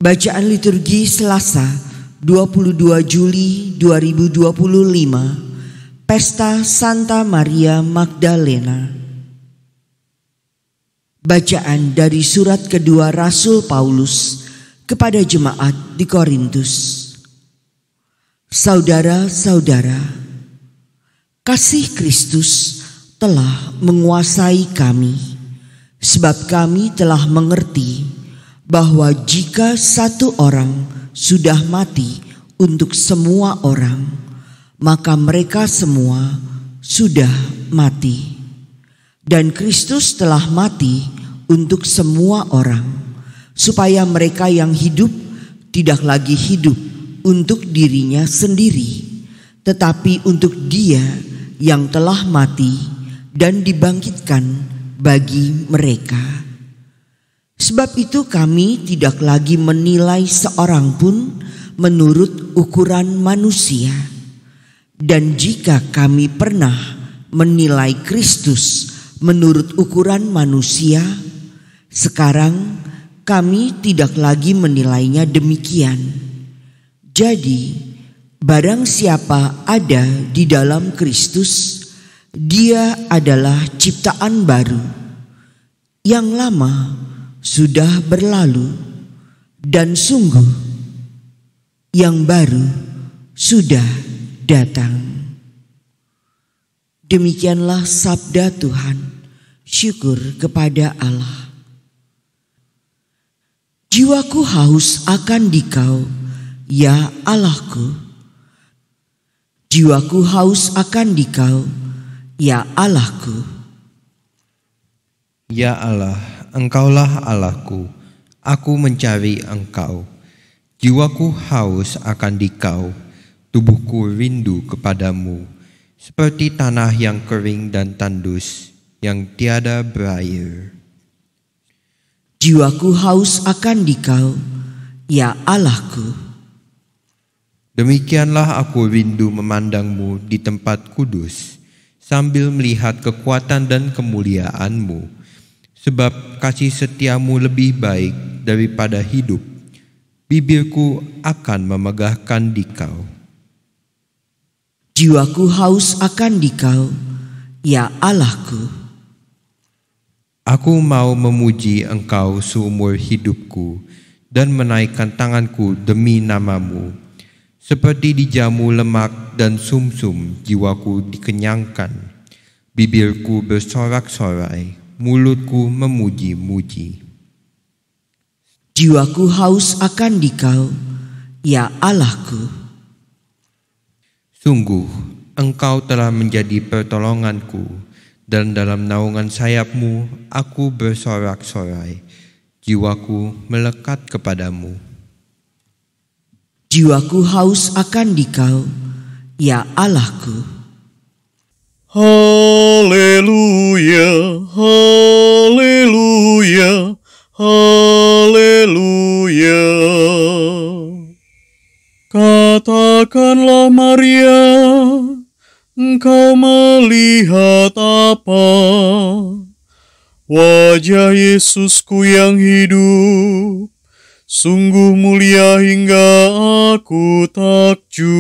Bacaan liturgi Selasa 22 Juli 2025, Pesta Santa Maria Magdalena. Bacaan dari surat kedua Rasul Paulus kepada jemaat di Korintus. Saudara-saudara, kasih Kristus telah menguasai kami, sebab kami telah mengerti bahwa jika satu orang sudah mati untuk semua orang, maka mereka semua sudah mati. Dan Kristus telah mati untuk semua orang, supaya mereka yang hidup tidak lagi hidup untuk dirinya sendiri, tetapi untuk Dia yang telah mati dan dibangkitkan bagi mereka. Sebab itu kami tidak lagi menilai seorang pun menurut ukuran manusia. Dan jika kami pernah menilai Kristus menurut ukuran manusia, sekarang kami tidak lagi menilainya demikian. Jadi, barang siapa ada di dalam Kristus, dia adalah ciptaan baru. Yang lama sudah berlalu, dan sungguh yang baru sudah datang. Demikianlah sabda Tuhan. Syukur kepada Allah. Jiwaku haus akan Dikau, ya Allahku. Jiwaku haus akan Dikau, ya Allahku. Ya Allah, Engkaulah Allahku, aku mencari Engkau. Jiwaku haus akan Dikau, tubuhku rindu kepadamu, seperti tanah yang kering dan tandus, yang tiada berair. Jiwaku haus akan Dikau, ya Allahku. Demikianlah aku rindu memandangmu di tempat kudus, sambil melihat kekuatan dan kemuliaan-Mu. Sebab kasih setiamu lebih baik daripada hidup. Bibirku akan memegahkan Dikau. Jiwaku haus akan Dikau, ya Allahku. Aku mau memuji Engkau seumur hidupku dan menaikkan tanganku demi nama-Mu. Seperti dijamu lemak dan sumsum, jiwaku dikenyangkan. Bibirku bersorak-sorai, mulutku memuji-muji. Jiwaku haus akan Dikau, ya Allahku. Sungguh, Engkau telah menjadi pertolonganku, dan dalam naungan sayap-Mu aku bersorak-sorai. Jiwaku melekat kepadamu. Jiwaku haus akan Dikau, ya Allahku. Haleluya, haleluya, haleluya. Katakanlah Maria, engkau melihat apa? Wajah Yesusku yang hidup, sungguh mulia hingga aku takjub.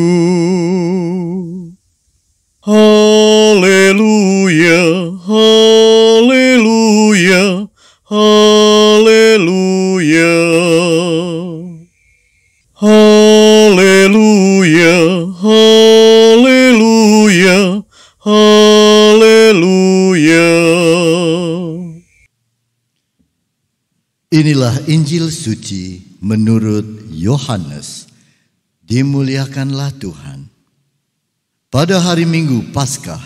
Haleluya, haleluya, haleluya. Haleluya, haleluya, haleluya. Inilah Injil suci menurut Yohanes. Dimuliakanlah Tuhan. Pada hari Minggu Paskah,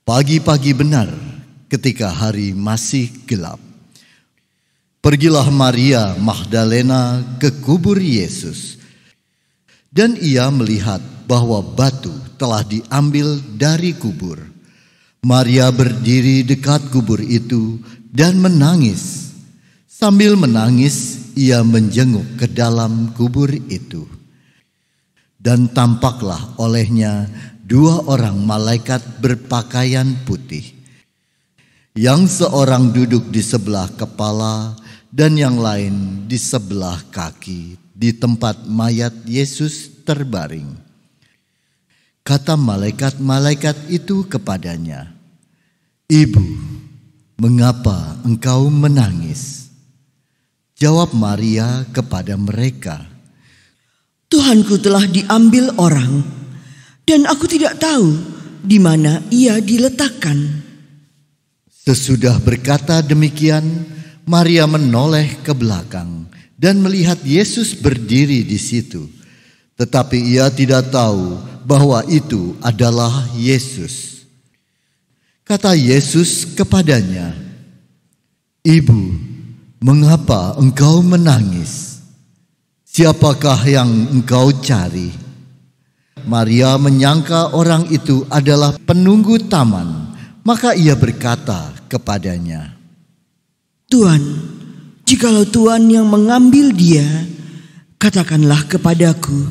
pagi-pagi benar ketika hari masih gelap, pergilah Maria Magdalena ke kubur Yesus. Dan ia melihat bahwa batu telah diambil dari kubur. Maria berdiri dekat kubur itu dan menangis. Sambil menangis, ia menjenguk ke dalam kubur itu. Dan tampaklah olehnya 2 orang malaikat berpakaian putih. Yang seorang duduk di sebelah kepala dan yang lain di sebelah kaki di tempat mayat Yesus terbaring. Kata malaikat-malaikat itu kepadanya, "Ibu, mengapa engkau menangis?" Jawab Maria kepada mereka, Tuhanku telah diambil orang, dan aku tidak tahu di mana ia diletakkan. Sesudah berkata demikian, Maria menoleh ke belakang dan melihat Yesus berdiri di situ. Tetapi ia tidak tahu bahwa itu adalah Yesus. Kata Yesus kepadanya, "Ibu, mengapa engkau menangis? Siapakah yang engkau cari?" Maria menyangka orang itu adalah penunggu taman, maka ia berkata kepadanya, Tuhan, jikalau Tuhan yang mengambil dia, katakanlah kepadaku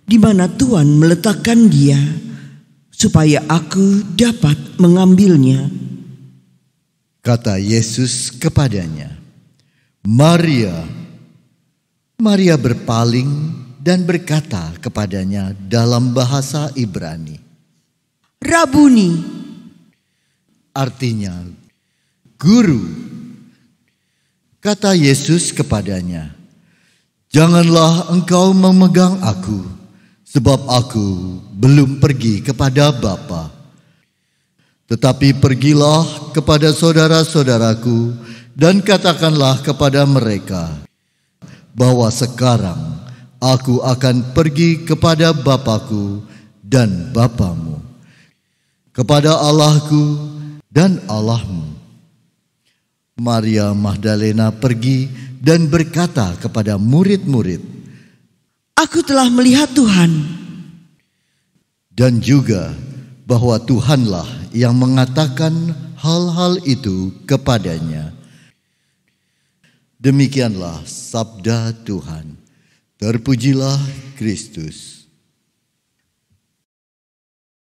di mana Tuhan meletakkan dia, supaya aku dapat mengambilnya. Kata Yesus kepadanya, "Maria." Maria berpaling dan berkata kepadanya dalam bahasa Ibrani, Rabuni, artinya guru. Kata Yesus kepadanya, "Janganlah engkau memegang aku, sebab aku belum pergi kepada Bapa. Tetapi pergilah kepada saudara-saudaraku dan katakanlah kepada mereka bahwa sekarang aku akan pergi kepada Bapakku dan Bapamu, kepada Allahku dan Allahmu." Maria Magdalena pergi dan berkata kepada murid-murid, aku telah melihat Tuhan. dan juga bahwa Tuhanlah yang mengatakan hal-hal itu kepadanya. Demikianlah sabda Tuhan. Terpujilah Kristus.